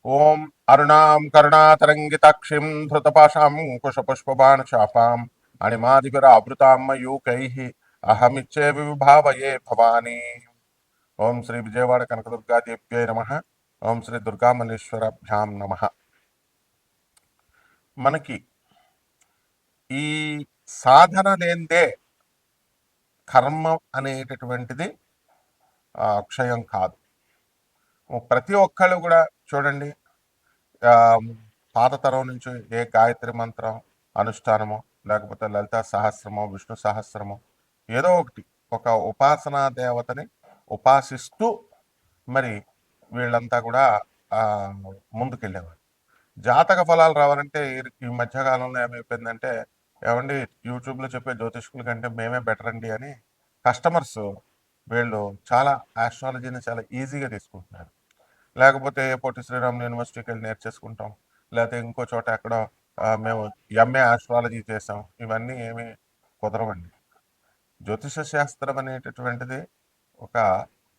ఓం అరుణాం కరుణాతరంగితాక్షిం ధృతపాశాం కుశపుష్పబాణచాపాం అణిమాదిభిరావృతాం మయూకైః అహమిచ్చేవి విభావయే భవానీ. ఓం శ్రీ విజయవాడ కనకదుర్గాదేవ్యై నమః. ఓం శ్రీ దుర్గామల్లేశ్వరాభ్యాం నమః. మనకి ఈ సాధన లేనిదే కర్మ అనేటటువంటిది క్షయం కాదు. ప్రతి ఒక్కళ్ళు కూడా చూడండి, పాత తరం నుంచి ఏ గాయత్రి మంత్రం అనుష్ఠానమో లేకపోతే లలితా సహస్రమో విష్ణు సహస్రమో ఏదో ఒకటి ఒక ఉపాసనా దేవతని ఉపాసిస్తూ మరి వీళ్ళంతా కూడా ముందుకెళ్ళేవారు. జాతక ఫలాలు రావాలంటే ఈ మధ్యకాలంలో ఏమైపోయిందంటే, ఏమండి యూట్యూబ్లో చెప్పే జ్యోతిష్కుల కంటే మేమే బెటర్ అండి అని కస్టమర్స్ వీళ్ళు చాలా ఆస్ట్రాలజీని చాలా ఈజీగా తీసుకుంటున్నారు. లేకపోతే పొట్టి శ్రీరాములు యూనివర్సిటీకి వెళ్ళి నేర్చేసుకుంటాం, లేకపోతే ఇంకో చోట ఎక్కడో మేము ఎంఏ ఆస్ట్రాలజీ చేసాం, ఇవన్నీ ఏమీ కుదరవండి. జ్యోతిష శాస్త్రం అనేటటువంటిది ఒక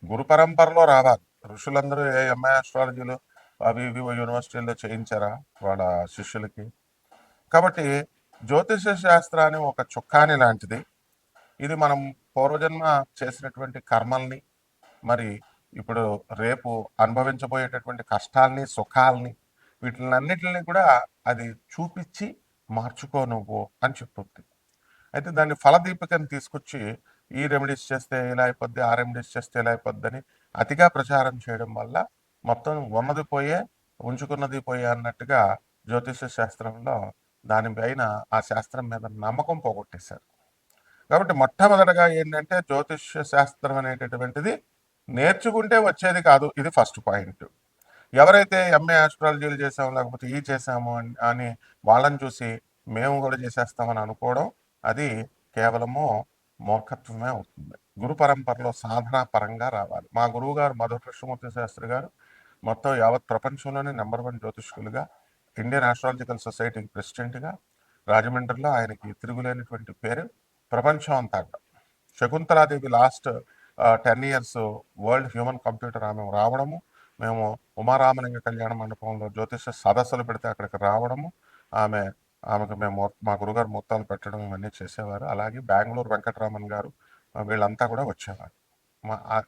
గురు పరంపరలో రావాలి. ఋషులందరూ ఎంఏ ఆస్ట్రాలజీలు అవి ఇవి యూనివర్సిటీల్లో చేయించారా వాళ్ళ శిష్యులకి? కాబట్టి జ్యోతిష శాస్త్రాన్ని ఒక చుక్కాని లాంటిది. ఇది మనం పూర్వజన్మ చేసినటువంటి కర్మల్ని, మరి ఇప్పుడు రేపు అనుభవించబోయేటటువంటి కష్టాల్ని సుఖాలని వీటినన్నిటిని కూడా అది చూపించి మార్చుకో నువ్వు అని చెప్తుంది. అయితే దాన్ని ఫలదీపికని తీసుకొచ్చి ఈ రెమెడీస్ చేస్తే ఇలా అయిపోద్ది, ఆ రెమెడీస్ చేస్తే ఇలా అయిపోద్ది అని అతిగా ప్రచారం చేయడం వల్ల మొత్తం ఉన్నది పోయే ఉంచుకున్నది పోయే అన్నట్టుగా జ్యోతిష శాస్త్రంలో దానిపైన ఆ శాస్త్రం మీద నమ్మకం పోగొట్టేశారు. కాబట్టి మొట్టమొదటగా ఏంటంటే జ్యోతిష శాస్త్రం అనేటటువంటిది నేర్చుకుంటే వచ్చేది కాదు. ఇది ఫస్ట్ పాయింట్. ఎవరైతే ఎంఏ ఆస్ట్రాలజీలు చేసాము లేకపోతే ఈ చేసాము అని వాళ్ళని చూసి మేము కూడా చేసేస్తామని అనుకోవడం అది కేవలము మూర్ఖత్వమే అవుతుంది. గురు పరంపరలో సాధనా పరంగా రావాలి. మా గురువు గారు మధు కృష్ణమూర్తి శాస్త్రి గారు మొత్తం యావత్ ప్రపంచంలోనే నెంబర్ 1 జ్యోతిష్కులుగా, ఇండియన్ ఆస్ట్రాలజికల్ సొసైటీకి ప్రెసిడెంట్గా, రాజమండ్రిలో ఆయనకి తిరుగులేనటువంటి పేరు ప్రపంచం అంతా. Shakuntala Devi last 10 years world human computer ఆమె రావడము, మేము ఉమారామలింగ కళ్యాణ మండపంలో జ్యోతిష సదస్సులు పెడితే అక్కడికి రావడము, ఆమెకు మేము మా గురుగారు ముహూర్తాలు పెట్టడం ఇవన్నీ చేసేవారు. అలాగే బెంగళూరు వెంకటరామన్ గారు వీళ్ళంతా కూడా వచ్చేవారు.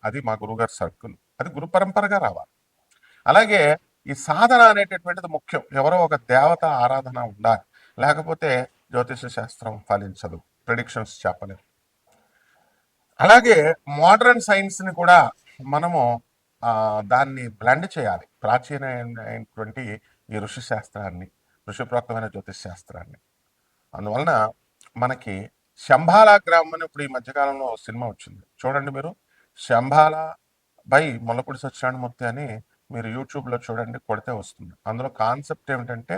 అది మా గురుగారు సర్కిల్. అది గురు పరంపరగా రావాలి. అలాగే ఈ సాధన అనేటటువంటిది ముఖ్యం. ఎవరో ఒక దేవత ఆరాధన ఉండాలి, లేకపోతే జ్యోతిష శాస్త్రం ఫలించదు, ప్రిడిక్షన్స్ చెప్పలేము. అలాగే మోడర్న్ సైన్స్ని కూడా మనము దాన్ని బ్లెండ్ చేయాలి, ప్రాచీనమైనటువంటి ఈ ఋషి శాస్త్రాన్ని, ఋషిప్రోక్తమైన జ్యోతిష్ శాస్త్రాన్ని. అందువలన మనకి శంబాలా గ్రామం అని ఇప్పుడు ఈ మధ్యకాలంలో సినిమా వచ్చింది చూడండి మీరు. శంబాలా బై ముల్లపూడి సత్యనారాయణమూర్తి అని మీరు యూట్యూబ్లో చూడండి, కొడితే వస్తుంది. అందులో కాన్సెప్ట్ ఏమిటంటే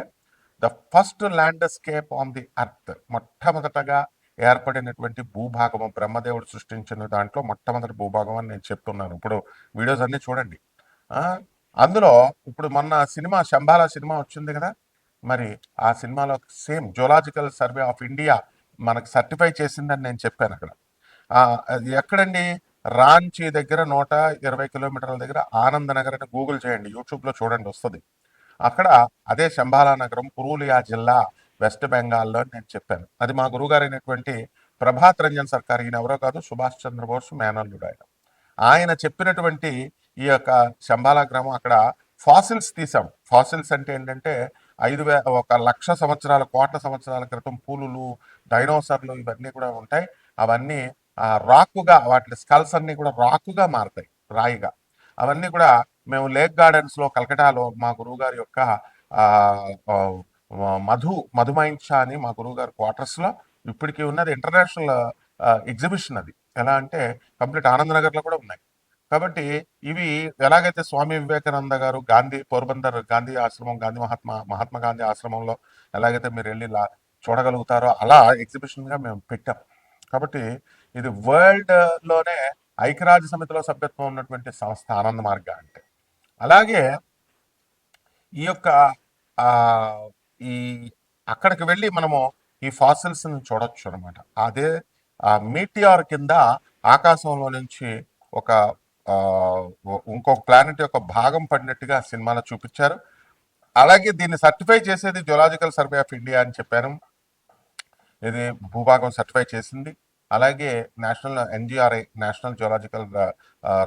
the first landscape on the earth, మొట్టమొదటగా ఏర్పడినటువంటి భూభాగము బ్రహ్మదేవుడు సృష్టించిన దాంట్లో మొట్టమొదటి భూభాగం అని నేను చెప్తున్నాను. ఇప్పుడు వీడియోస్ అన్నీ చూడండి. అందులో ఇప్పుడు మొన్న సినిమా శంబాలా సినిమా వచ్చింది కదా, మరి ఆ సినిమాలో same zoological survey of India మనకు సర్టిఫై చేసిందని నేను చెప్పాను అక్కడ. అది ఎక్కడండి? రాంచీ దగ్గర 120 కిలోమీటర్ల దగ్గర ఆనంద్ నగర్ అని గూగుల్ చేయండి, యూట్యూబ్లో చూడండి వస్తుంది. అక్కడ అదే శంబాలా నగరం, పురూలియా జిల్లా, వెస్ట్ బెంగాల్లో నేను చెప్పాను. అది మా గురువుగారు అయినటువంటి ప్రభాత్ రంజన్ సర్కార్, ఈయన ఎవరో కాదు, సుభాష్ చంద్రబోస్ మేనల్లుడు ఆయన. ఆయన చెప్పినటువంటి ఈ యొక్క శంబాలా గ్రామం, అక్కడ ఫాసిల్స్ తీసాం. ఫాసిల్స్ అంటే ఏంటంటే 1,00,000 సంవత్సరాల, కోట్ల సంవత్సరాల క్రితం పూలులు, డైనోసర్లు ఇవన్నీ కూడా ఉంటాయి. అవన్నీ రాకుగా, వాటి స్కల్స్ అన్నీ కూడా రాకుగా మారతాయి, రాయిగా. అవన్నీ కూడా మేము లేక్ గార్డెన్స్లో కలకటాలో మా గురువుగారి యొక్క మధుమైంష అని మా గురువుగారి క్వార్టర్స్లో ఇప్పటికీ ఉన్నది. ఇంటర్నేషనల్ ఎగ్జిబిషన్ అది. ఎలా అంటే కంప్లీట్ ఆనందనగర్లో కూడా ఉన్నాయి. కాబట్టి ఇవి ఎలాగైతే స్వామి వివేకానంద గారు గాంధీ పోర్బందర్ గాంధీ ఆశ్రమం, మహాత్మా గాంధీ ఆశ్రమంలో ఎలాగైతే మీరు వెళ్ళి చూడగలుగుతారో అలా ఎగ్జిబిషన్గా మేము పెట్టాం. కాబట్టి ఇది వరల్డ్లోనే ఐక్యరాజ్య సమితిలో సభ్యత్వం ఉన్నటువంటి సంస్థ ఆనంద మార్గ అంటే. అలాగే ఈ యొక్క ఈ అక్కడికి వెళ్ళి మనము ఈ ఫాసిల్స్ని చూడొచ్చు అనమాట. అదే మీటిఆర్ కింద ఆకాశంలో నుంచి ఒక ఇంకొక ప్లానెట్ యొక్క భాగం పడినట్టుగా సినిమాలో చూపించారు. అలాగే దీన్ని సర్టిఫై చేసేది జియోలాజికల్ సర్వే ఆఫ్ ఇండియా అని చెప్పాను. ఇది భూభాగం సర్టిఫై చేసింది. అలాగే national NGRI, national geological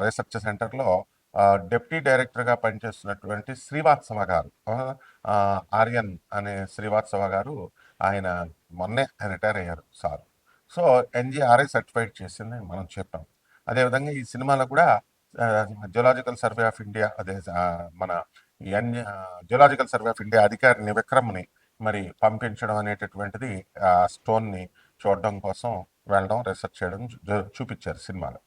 research సెంటర్లో డిప్యూటీ డైరెక్టర్గా పనిచేస్తున్నటువంటి శ్రీవాత్సవ గారు, ఆర్యన్ అనే శ్రీవాత్సవ గారు, ఆయన మొన్నే రిటైర్ అయ్యారు సార్. సో ఎన్జిఆర్ఐ సర్టిఫైడ్ చేసింది మనం చెప్పాం. అదేవిధంగా ఈ సినిమాలో కూడా జియోలాజికల్ సర్వే ఆఫ్ ఇండియా, అదే మన ఎన్ జియోలాజికల్ సర్వే ఆఫ్ ఇండియా అధికారిని విక్రమ్ని మరి పంపించడం అనేటటువంటిది ఆ స్టోన్ని చూడడం కోసం వెళ్ళడం, రీసెర్చ్ చేయడం చూపించారు సినిమాలో.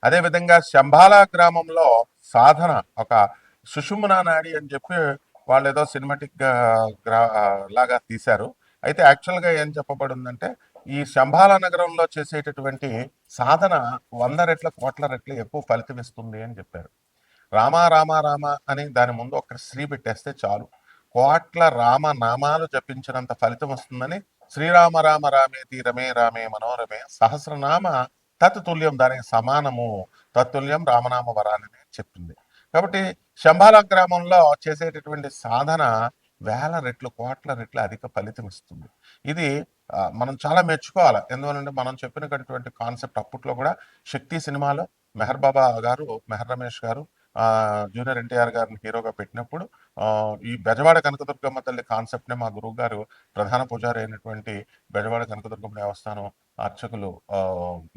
అదేవిధంగా శంబాలా గ్రామంలో సాధన ఒక సుషుమ్నా నాడి అని చెప్పి వాళ్ళు ఏదో సినిమాటిక్ లాగా తీశారు. అయితే యాక్చువల్గా ఏం చెప్పబడిందంటే ఈ శంబాలా నగరంలో చేసేటటువంటి సాధన 100 రెట్ల కోట్ల రెట్లు ఎక్కువ ఫలితం ఇస్తుంది అని చెప్పారు. రామ రామ రామ అని దాని ముందు ఒక శ్రీ పెట్టేస్తే చాలు, కోట్ల రామ నామాలు జపించినంత ఫలితం వస్తుందని శ్రీరామ రామ రామేతి రమే రామే మనోరమే సహస్రనామ తత్తుల్యం, దానికి సమానము, తత్తుల్యం రామనామ వరాలని చెప్పింది. కాబట్టి శంబాల గ్రామంలో చేసేటటువంటి సాధన వేల రెట్లు, కోట్ల రెట్లు అధిక ఫలితం ఇస్తుంది. ఇది మనం చాలా మెచ్చుకోవాలి. ఎందువలంటే మనం చెప్పినటువంటి కాన్సెప్ట్ అప్పట్లో కూడా శక్తి సినిమాలో మెహర్ బాబా గారు, మెహర్ రమేష్ గారు జూనియర్ ఎన్టీఆర్ గారిని హీరోగా పెట్టినప్పుడు ఈ బెజవాడ కనకదుర్గమ్మ తల్లి కాన్సెప్ట్నే మా గురువు గారు, ప్రధాన పూజారి అయినటువంటి బెజవాడ కనకదుర్గమ్మ దేవస్థానం అర్చకులు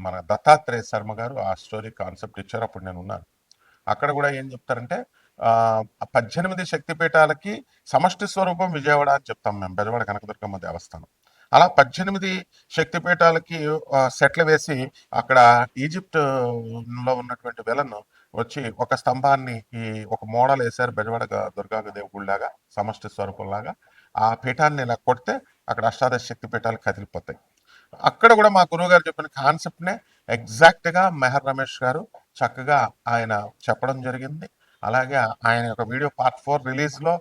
మన దత్తాత్రేయ శర్మ గారు ఆ స్టోరీ కాన్సెప్ట్ ఇచ్చారు. అప్పుడు నేను ఉన్నాను. అక్కడ కూడా ఏం చెప్తారంటే 18 శక్తిపీఠాలకి సమష్టి స్వరూపం విజయవాడ అని చెప్తాం మేము, బెజవాడ కనకదుర్గమ్మ దేవస్థానం. అలా 18 శక్తిపీఠాలకి సెట్లు వేసి అక్కడ ఈజిప్ట్లో ఉన్నటువంటి విలను వచ్చి ఒక స్తంభాన్ని ఈ ఒక మోడల్ వేశారు బెజవాడ దుర్గాదేవి గుడిలాగా, సమష్టి స్వరూపంలాగా. ఆ పీఠాన్ని ఇలా కొడితే అక్కడ అష్టాదశ శక్తి పీఠాలు కదిలిపోతాయి. అక్కడ కూడా మా గురువు గారు చెప్పిన కాన్సెప్ట్నే ఎగ్జాక్ట్గా మెహర్ రమేష్ గారు చక్కగా ఆయన చెప్పడం జరిగింది. అలాగే ఆయన యొక్క వీడియో పార్ట్ 4 రిలీజ్లో,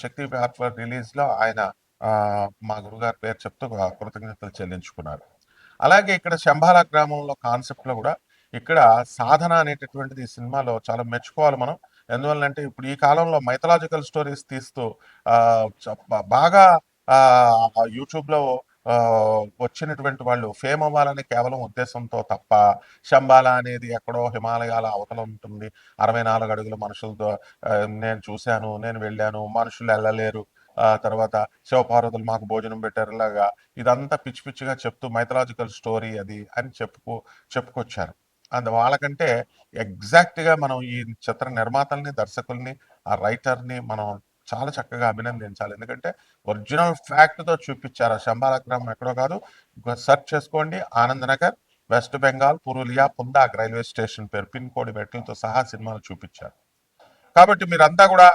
శక్తి పార్ట్ 4 రిలీజ్లో ఆయన మా గురుగారి పేరు చెప్తూ కృతజ్ఞతలు చెల్లించుకున్నారు. అలాగే ఇక్కడ శంబాల గ్రామంలో కాన్సెప్ట్లో కూడా ఇక్కడ సాధన అనేటటువంటిది ఈ సినిమాలో చాలా మెచ్చుకోవాలి మనం. ఎందువల్లంటే ఇప్పుడు ఈ కాలంలో మైథలాజికల్ స్టోరీస్ తీస్తూ బాగా యూట్యూబ్లో వచ్చినటువంటి వాళ్ళు ఫేమ్ అవ్వాలని కేవలం ఉద్దేశంతో తప్ప, శంబాల అనేది ఎక్కడో హిమాలయాల అవతల ఉంటుంది, 64 అడుగుల మనుషులతో నేను చూశాను, నేను వెళ్ళాను, మనుషులు వెళ్ళలేరు, తర్వాత శివపార్వతులు మాకు భోజనం పెట్టారులాగా ఇదంతా పిచ్చి పిచ్చిగా చెప్తూ మైథలాజికల్ స్టోరీ అది అని చెప్పుకొచ్చారు. వాళ్ళకంటే ఎగ్జాక్ట్గా మనం ఈ చిత్ర నిర్మాతల్ని, దర్శకుల్ని, ఆ రైటర్ని మనం చాలా చక్కగా అభినందించాలి. ఎందుకంటే ఒరిజినల్ ఫ్యాక్ట్తో చూపించారు. ఆ శంబాల గ్రామం ఎక్కడో కాదు, సెర్చ్ చేసుకోండి, Anand Nagar, west Bengal, Purulia, Pundag railway station పేరు, పిన్ కోడ్ మెట్లతో సహా సినిమాలు చూపించారు. కాబట్టి మీరంతా కూడా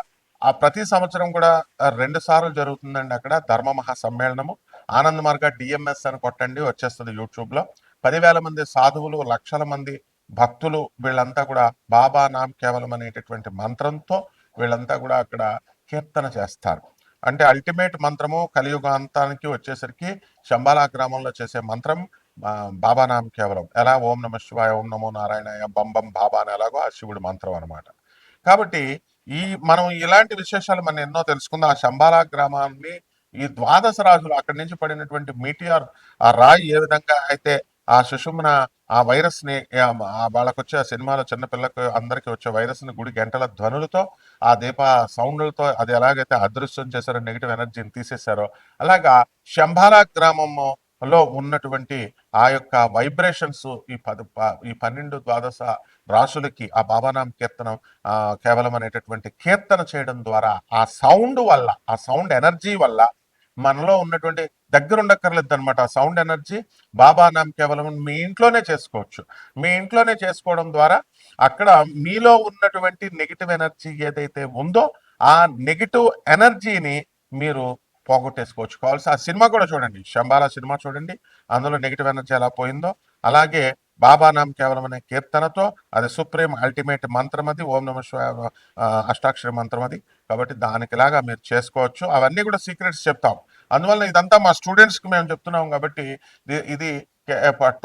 ప్రతి సంవత్సరం కూడా 2 సార్లు జరుగుతుందండి అక్కడ ధర్మ మహాసమ్మేళనము. ఆనంద్ మార్గ డిఎంఎస్ అని కొట్టండి, వచ్చేస్తుంది యూట్యూబ్లో. 10,000 మంది సాధువులు, లక్షల మంది భక్తులు, వీళ్ళంతా కూడా బాబా నామ్ కేవలం అనేటటువంటి మంత్రంతో వీళ్ళంతా కూడా అక్కడ కీర్తన చేస్తారు. అంటే అల్టిమేట్ మంత్రము కలియుగాంతానికి వచ్చేసరికి శంబాలా గ్రామంలో చేసే మంత్రం బాబా నామ్ కేవలం. ఎలా ఓం నమ శివాయ, ఓం నమో నారాయణాయ, బం బాబా అని ఎలాగో ఆ శివుడి మంత్రం అనమాట. కాబట్టి మనం ఇలాంటి విశేషాలు మనం ఎన్నో తెలుసుకుందాం. ఆ శంబాలా గ్రామాన్ని ఈ ద్వాదశ రాజులు అక్కడి నుంచి పడినటువంటి మీటియార్, ఆ రాయి ఏ విధంగా అయితే ఆ సుషుమ్న ఆ వైరస్ ని వాళ్ళకి వచ్చే ఆ సినిమాలో చిన్నపిల్లలకు అందరికి వచ్చే వైరస్ ని గుడి గంటల ధ్వనులతో, ఆ దీప సౌండ్లతో అది ఎలాగైతే అదృశ్యం చేశారో, నెగిటివ్ ఎనర్జీని తీసేశారో, అలాగా శంబాలా గ్రామంలో ఉన్నటువంటి ఆ యొక్క వైబ్రేషన్స్ ఈ 12 ద్వాదశ రాసులకి ఆ బాబానాం కీర్తనం కేవలం అనేటటువంటి కీర్తన చేయడం ద్వారా ఆ సౌండ్ వల్ల, ఆ సౌండ్ ఎనర్జీ వల్ల మనలో ఉన్నటువంటి దగ్గర ఉండక్కర్లేదు అనమాట. ఆ సౌండ్ ఎనర్జీ బాబా నామ్ కేవలం మీ ఇంట్లోనే చేసుకోవచ్చు. మీ ఇంట్లోనే చేసుకోవడం ద్వారా అక్కడ మీలో ఉన్నటువంటి నెగిటివ్ ఎనర్జీ ఏదైతే ఉందో ఆ నెగిటివ్ ఎనర్జీని మీరు పోగొట్టేసుకోవచ్చు. కావాల్సి ఆ సినిమా కూడా చూడండి, శంబాలా సినిమా చూడండి, అందులో నెగిటివ్ ఎనర్జీ ఎలా పోయిందో. అలాగే బాబా నామ్ కేవలం అనే కీర్తనతో, అది సుప్రీం అల్టిమేట్ మంత్రం, అది ఓం నమ శివాయ అష్టాక్షరి మంత్రం అది. కాబట్టి దానికిలాగా మీరు చేసుకోవచ్చు. అవన్నీ కూడా సీక్రెట్స్ చెప్తాం. అందువల్ల ఇదంతా మా స్టూడెంట్స్కి మేము చెప్తున్నాం. కాబట్టి ఇది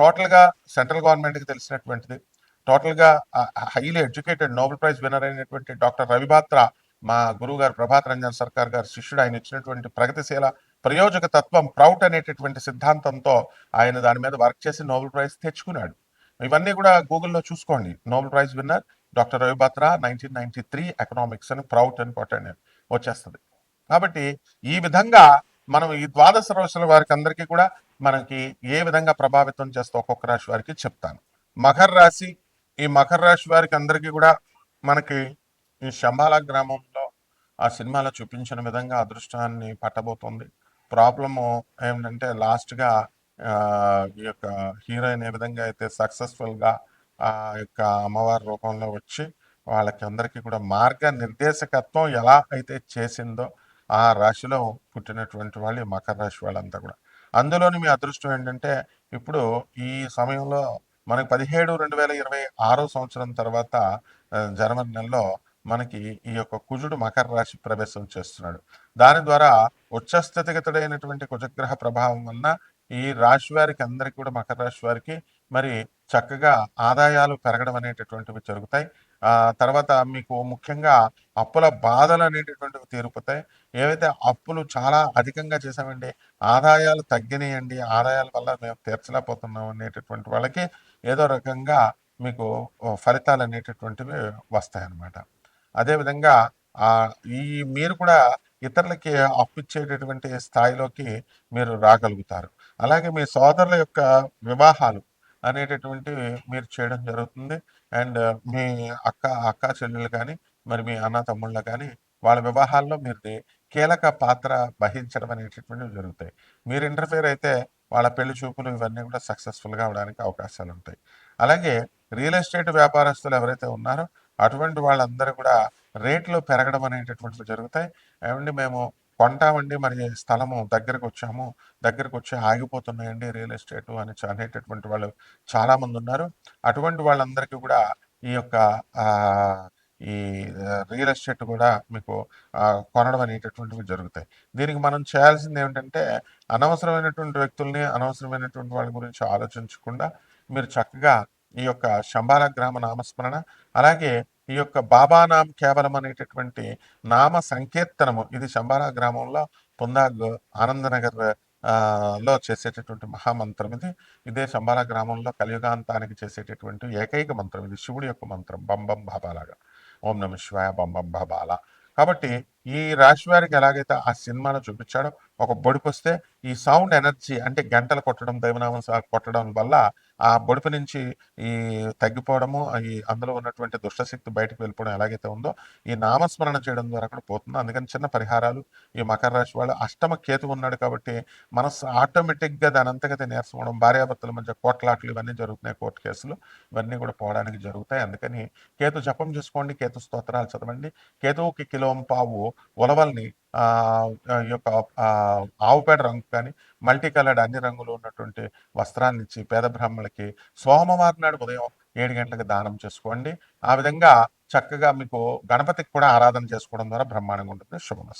టోటల్గా సెంట్రల్ గవర్నమెంట్కి తెలిసినటువంటిది. టోటల్గా highly educated Nobel prize winner అయినటువంటి డాక్టర్ రవిబాత్ర మా గురువు గారు ప్రభాత్ రంజన్ సర్కార్ గారు శిష్యుడు. ఆయన ఇచ్చినటువంటి ప్రగతిశీల ప్రయోజక తత్వం ప్రౌట్ అనేటటువంటి సిద్ధాంతంతో ఆయన దాని మీద వర్క్ చేసి నోబెల్ ప్రైజ్ తెచ్చుకున్నాడు. ఇవన్నీ కూడా గూగుల్లో చూసుకోండి. Nobel prize winner doctor Ravi Batra 1993 economics అని ప్రౌట్ అని కొట్టండి వచ్చేస్తుంది. కాబట్టి ఈ విధంగా మనం ఈ ద్వాదశ రాశుల వారికి అందరికీ కూడా మనకి ఏ విధంగా ప్రభావితం చేస్తే ఒక్కొక్క రాశి వారికి చెప్తాను. మకర రాశి, ఈ మకర రాశి వారికి అందరికీ కూడా మనకి ఈ శంబాలా గ్రామంలో ఆ సినిమాలో చూపించిన విధంగా అదృష్టాన్ని పట్టబోతుంది. ప్రాబ్లము ఏమిటంటే లాస్ట్గా ఈ యొక్క హీరోయిన్ ఏ విధంగా అయితే సక్సెస్ఫుల్గా ఆ యొక్క అమ్మవారి రూపంలో వచ్చి వాళ్ళకి అందరికీ కూడా మార్గ నిర్దేశకత్వం ఎలా అయితే చేసిందో ఆ రాశిలో పుట్టినటువంటి వాళ్ళు ఈ మకర రాశి వాళ్ళంతా కూడా. అందులోని మీ అదృష్టం ఏంటంటే ఇప్పుడు ఈ సమయంలో మనకి 17/2026 సంవత్సరం తర్వాత జనవరి నెలలో మనకి ఈ యొక్క కుజుడు మకర రాశి ప్రవేశం చేస్తున్నాడు. దాని ద్వారా ఉచ్చస్థితిగతుడైనటువంటి కుజగ్రహ ప్రభావం వలన ఈ రాశి వారికి అందరికీ కూడా మకర రాశి వారికి మరి చక్కగా ఆదాయాలు పెరగడం అనేటటువంటివి జరుగుతాయి. తర్వాత మీకు ముఖ్యంగా అప్పుల బాధలు అనేటటువంటివి తీరిపోతాయి. ఏవైతే అప్పులు చాలా అధికంగా చేశామండి, ఆదాయాలు తగ్గినాయండి, ఆదాయాల వల్ల మేము తీర్చలేకపోతున్నాం అనేటటువంటి వాళ్ళకి ఏదో రకంగా మీకు ఫలితాలు అనేటటువంటివి వస్తాయన్నమాట. అదేవిధంగా ఈ మీరు కూడా ఇతరులకి అప్పిచ్చేటటువంటి స్థాయిలోకి మీరు రాగలుగుతారు. అలాగే మీ సోదరుల యొక్క వివాహాలు అనేటటువంటివి మీరు చేయడం జరుగుతుంది. అండ్ మీ అక్క చెల్లెలు కానీ మరి మీ అన్న తమ్ముళ్ళ కానీ వాళ్ళ వివాహాల్లో మీరు కీలక పాత్ర వహించడం అనేటటువంటివి జరుగుతాయి. మీరు ఇంటర్ఫేర్ అయితే వాళ్ళ పెళ్లి చూపులు ఇవన్నీ కూడా సక్సెస్ఫుల్గా అవడానికి అవకాశాలు ఉంటాయి. అలాగే రియల్ ఎస్టేట్ వ్యాపారస్తులు ఎవరైతే ఉన్నారో అటువంటి వాళ్ళందరూ కూడా రేట్లు పెరగడం అనేటటువంటివి జరుగుతాయి. ఏమండి మేము కొంటామండి, మరి స్థలము దగ్గరకు వచ్చి ఆగిపోతున్నాయండి రియల్ ఎస్టేట్ అని అనేటటువంటి వాళ్ళు చాలామంది ఉన్నారు. అటువంటి వాళ్ళందరికీ కూడా ఈ యొక్క ఈ రియల్ ఎస్టేట్ కూడా మీకు కొనడం అనేటటువంటివి జరుగుతాయి. దీనికి మనం చేయాల్సింది ఏమిటంటే అనవసరమైనటువంటి వ్యక్తుల్ని, అనవసరమైనటువంటి వాళ్ళ గురించి ఆలోచించకుండా మీరు చక్కగా ఈ యొక్క శంబాలా గ్రామ నామస్మరణ, అలాగే ఈ యొక్క బాబానాం కేవలం అనేటటువంటి నామ సంకీర్తనము, ఇది శంబాలా గ్రామంలో పుందాగ్ ఆనందనగర్ లో చేసేటటువంటి మహామంత్రం ఇది. ఇదే శంబాలా గ్రామంలో కలియుగాంతానికి చేసేటటువంటి ఏకైక మంత్రం. ఇది శివుడి యొక్క మంత్రం, బంబం బాబాలాగా. ఓం నమ శివాయ బంబం బాబాల. కాబట్టి ఈ రాశి వారికి ఎలాగైతే ఆ సినిమాలో చూపించాడో ఒక బొడిపు వస్తే ఈ సౌండ్ ఎనర్జీ అంటే గంటలు కొట్టడం, దైవనామం కొట్టడం వల్ల ఆ బొడిపు నుంచి ఈ తగ్గిపోవడము, ఈ అందులో ఉన్నటువంటి దుష్టశక్తి బయటకు వెళ్ళిపోవడం ఎలాగైతే ఉందో ఈ నామస్మరణ చేయడం ద్వారా కూడా పోతుంది. అందుకని చిన్న పరిహారాలు. ఈ మకర రాశి వాళ్ళు అష్టమ కేతు ఉన్నాడు కాబట్టి మనసు ఆటోమేటిక్గా దాని అంతగతే నీరసం అవడం, భార్యాభర్తల మధ్య కోట్లాట్లు ఇవన్నీ జరుగుతున్నాయి, కోర్టు కేసులు ఇవన్నీ కూడా పోవడానికి జరుగుతాయి. అందుకని కేతు జపం చేసుకోండి, కేతు స్తోత్రాలు చదవండి. కేతువుకి కిలోంపావు ఉలవల్ని ఈ యొక్క ఆవుపేడ రంగు కానీ మల్టీ కలర్డ్ అన్ని రంగులు ఉన్నటువంటి వస్త్రాన్ని ఇచ్చి పేద బ్రాహ్మణులకి సోమవారం నాడు ఉదయం 7 గంటలకు దానం చేసుకోండి. ఆ విధంగా చక్కగా మీకు గణపతికి కూడా ఆరాధన చేసుకోవడం ద్వారా బ్రహ్మాండంగా ఉంటుంది. శుభమస్తు.